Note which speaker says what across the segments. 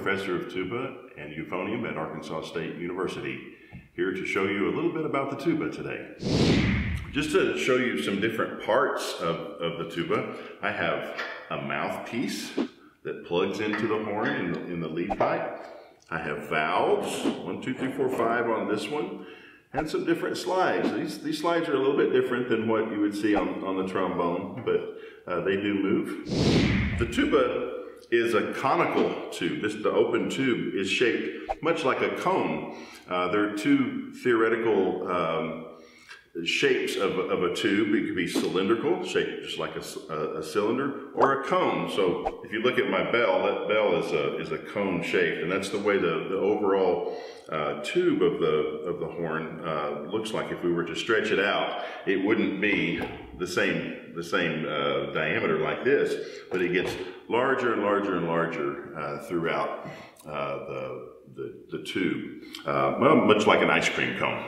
Speaker 1: professor of tuba and euphonium at Arkansas State University, here to show you a little bit about the tuba today. Just to show you some different parts of the tuba, I have a mouthpiece that plugs into the horn in the lead pipe. I have valves, 1, 2, 3, 4, 5 on this one, and some different slides. These slides are a little bit different than what you would see on the trombone, but they do move. The tuba is a conical tube. The open tube is shaped much like a cone. There are two theoretical shapes of a tube. It could be cylindrical, shaped just like a cylinder, or a cone. So if you look at my bell, that bell is a cone shaped, and that's the way the overall tube of the horn looks like. If we were to stretch it out, it wouldn't be the same diameter like this, but it gets larger and larger and larger throughout the tube, well, much like an ice cream cone.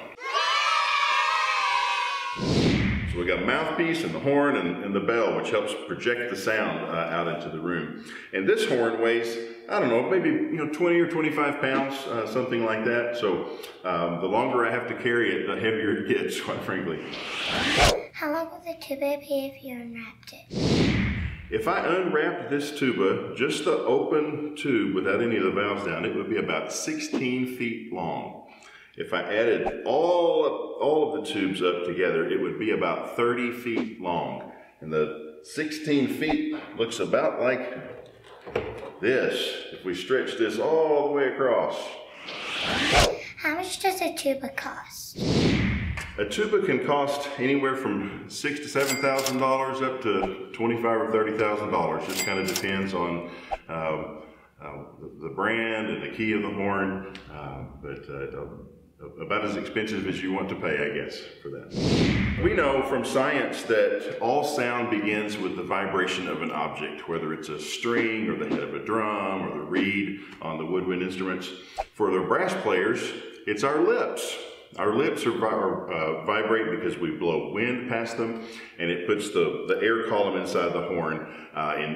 Speaker 1: So we got a mouthpiece and the horn and the bell, which helps project the sound out into the room. And this horn weighs, I don't know, maybe 20 or 25 pounds, something like that. So the longer I have to carry it, the heavier it gets, quite frankly.
Speaker 2: How long will the tuba be if you unwrapped it?
Speaker 1: If I unwrapped this tuba, just the open tube without any of the valves down, it would be about 16 feet long. If I added all of the tubes up together, it would be about 30 feet long. And the 16 feet looks about like this, if we stretch this all the way across.
Speaker 2: How much does a tuba cost?
Speaker 1: A tuba can cost anywhere from $6,000 to $7,000 up to $25,000 or $30,000. Just kind of depends on the brand and the key of the horn, about as expensive as you want to pay, I guess, for that. We know from science that all sound begins with the vibration of an object, whether it's a string or the head of a drum or the reed on the woodwind instruments. For the brass players, it's our lips. Our lips vibrate because we blow wind past them, and it puts the air column inside the horn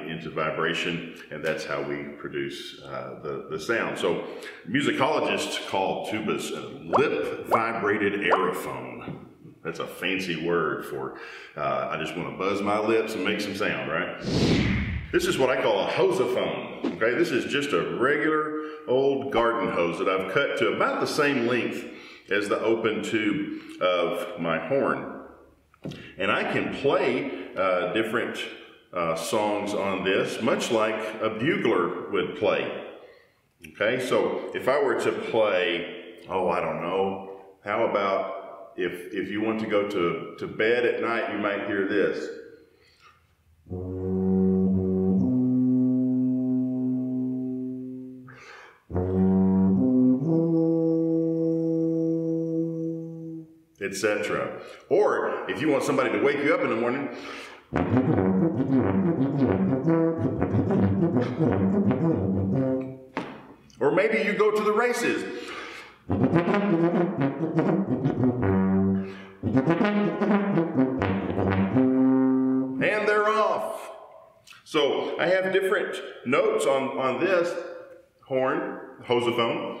Speaker 1: into vibration, and that's how we produce the sound. So musicologists call tubas a lip-vibrated aerophone. That's a fancy word for, I just want to buzz my lips and make some sound, right? This is what I call a hosophone, okay? This is just a regular old garden hose that I've cut to about the same length as the open tube of my horn. And I can play different songs on this, much like a bugler would play. Okay, so if I were to play, oh, I don't know, how about if you want to go to bed at night, you might hear this. Etc. Or if you want somebody to wake you up in the morning, or maybe you go to the races. And they're off. So I have different notes on this horn, hosophone.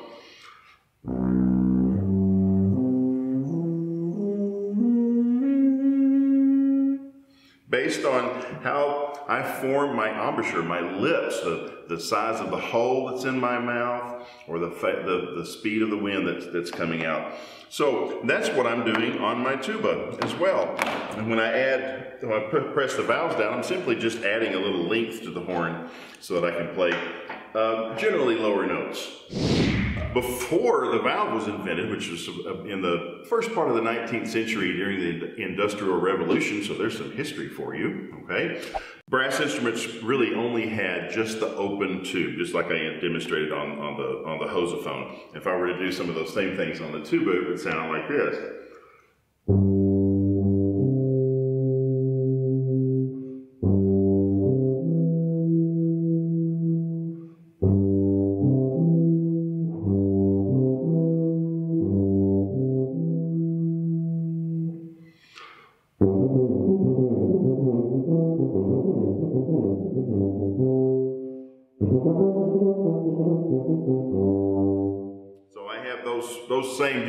Speaker 1: Based on how I form my embouchure, my lips, the size of the hole that's in my mouth, or the speed of the wind that's coming out. So that's what I'm doing on my tuba as well. And when I press the valves down, I'm simply just adding a little length to the horn so that I can play generally lower notes. Before the valve was invented, which was in the first part of the 19th century during the Industrial Revolution, so there's some history for you, okay? Brass instruments really only had just the open tube, just like I demonstrated on the hosophone. If I were to do some of those same things on the tuba, it would sound like this.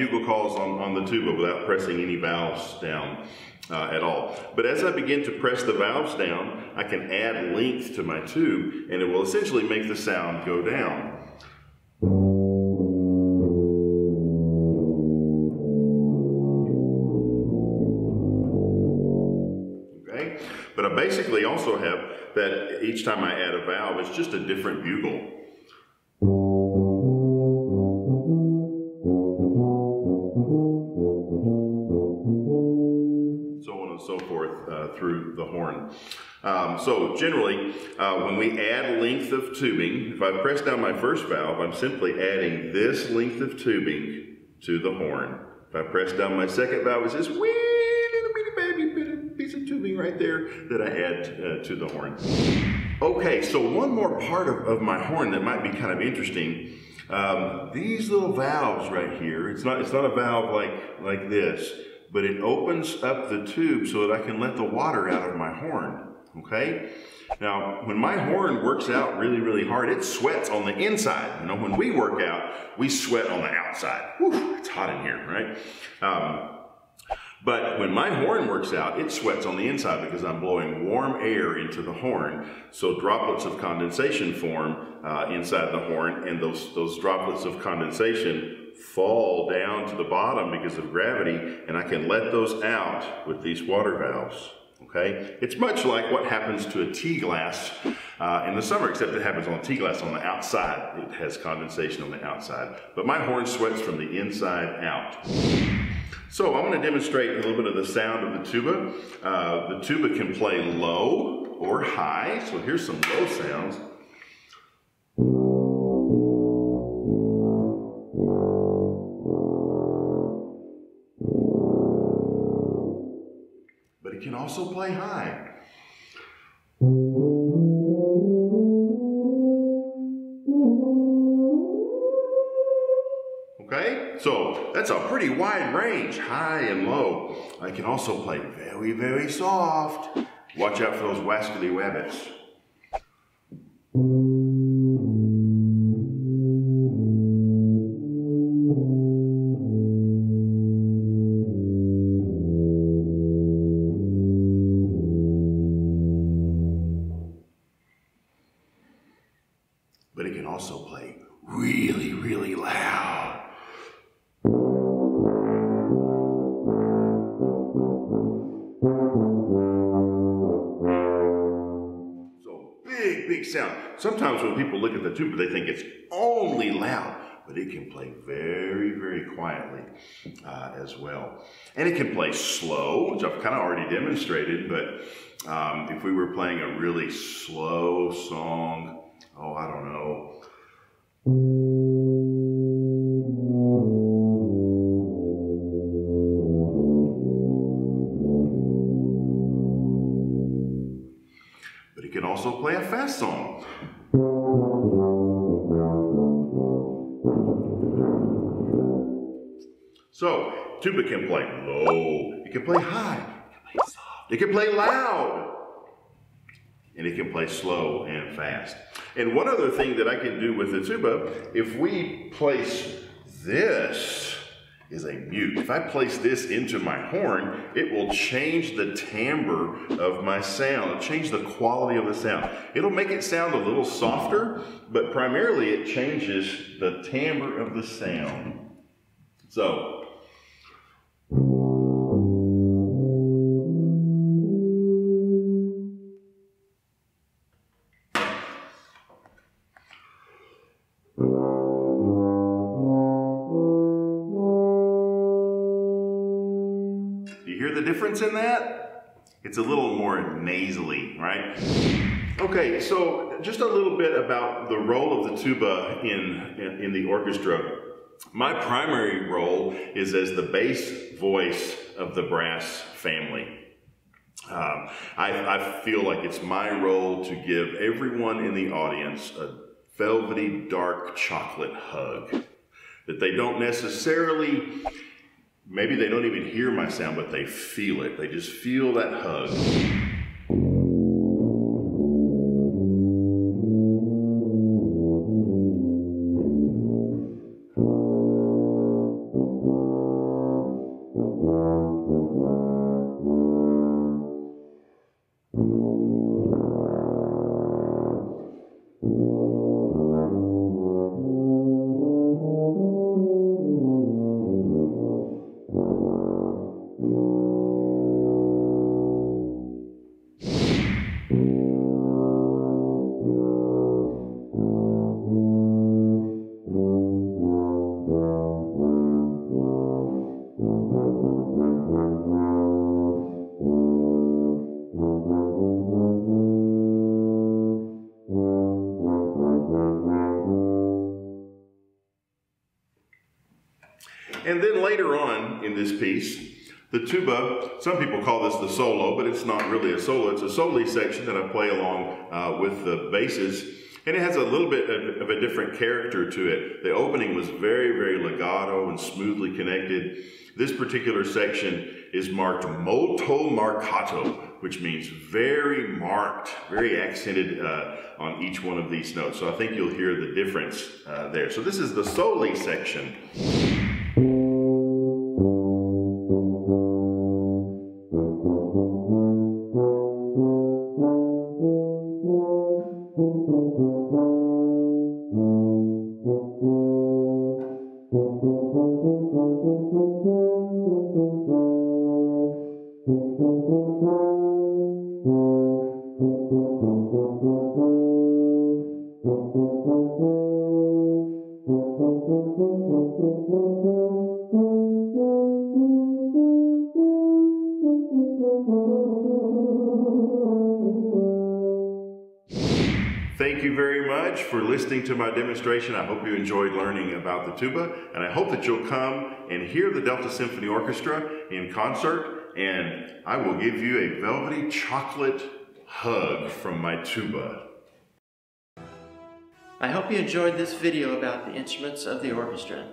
Speaker 1: bugle calls on the tuba without pressing any valves down at all. But as I begin to press the valves down, I can add length to my tube, and it will essentially make the sound go down. Okay? But I basically also have that each time I add a valve, it's just a different bugle. So forth through the horn. So generally, when we add length of tubing, if I press down my first valve, I'm simply adding this length of tubing to the horn. If I press down my second valve, it's this wee little bitty baby piece of tubing right there that I add to the horn. Okay, so one more part of my horn that might be kind of interesting. These little valves right here, it's not a valve like this, but it opens up the tube so that I can let the water out of my horn, okay? Now, when my horn works out really, really hard, it sweats on the inside. You know, when we work out, we sweat on the outside. Whew, it's hot in here, right? But when my horn works out, it sweats on the inside because I'm blowing warm air into the horn. So droplets of condensation form inside the horn, and those droplets of condensation fall down to the bottom because of gravity, and I can let those out with these water valves, okay? It's much like what happens to a tea glass in the summer, except it happens on a tea glass on the outside. It has condensation on the outside, but my horn sweats from the inside out. So I'm going to demonstrate a little bit of the sound of the tuba. The tuba can play low or high, so here's some low sounds. But it can also play high. Okay, so that's a pretty wide range, high and low. I can also play very, very soft. Watch out for those wascally wabbits. But it can also play really, really loud. So big sound. Sometimes when people look at the tuba, they think it's only loud, but it can play very, very quietly as well. And it can play slow, which I've kind of already demonstrated, but if we were playing a really slow song, oh, I don't know. But it can also play a fast song. So, tuba can play low, it can play high, it can play soft, it can play loud, and it can play slow and fast. And one other thing that I can do with the tuba, if we place this, is a mute. If I place this into my horn, it will change the timbre of my sound. It'll change the quality of the sound. It'll make it sound a little softer, but primarily it changes the timbre of the sound. So, you hear the difference in that? It's a little more nasally, right? Okay, so just a little bit about the role of the tuba in the orchestra. My primary role is as the bass voice of the brass family. I feel like it's my role to give everyone in the audience a velvety, dark chocolate hug. That they don't necessarily, maybe they don't even hear my sound, but they feel it. They just feel that hug. And then later on in this piece, the tuba, some people call this the solo, but it's not really a solo. It's a soli section that I play along with the basses. And it has a little bit of a different character to it. The opening was very, very legato and smoothly connected. This particular section is marked molto marcato, which means very marked, very accented on each one of these notes. So I think you'll hear the difference there. So this is the soli section. Thank you very much for listening to my demonstration. I hope you enjoyed learning about the tuba, and I hope that you'll come and hear the Delta Symphony Orchestra in concert, and I will give you a velvety chocolate hug from my tuba.
Speaker 3: I hope you enjoyed this video about the instruments of the orchestra.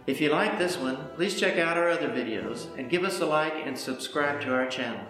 Speaker 3: If you like this one, please check out our other videos and give us a like and subscribe to our channel.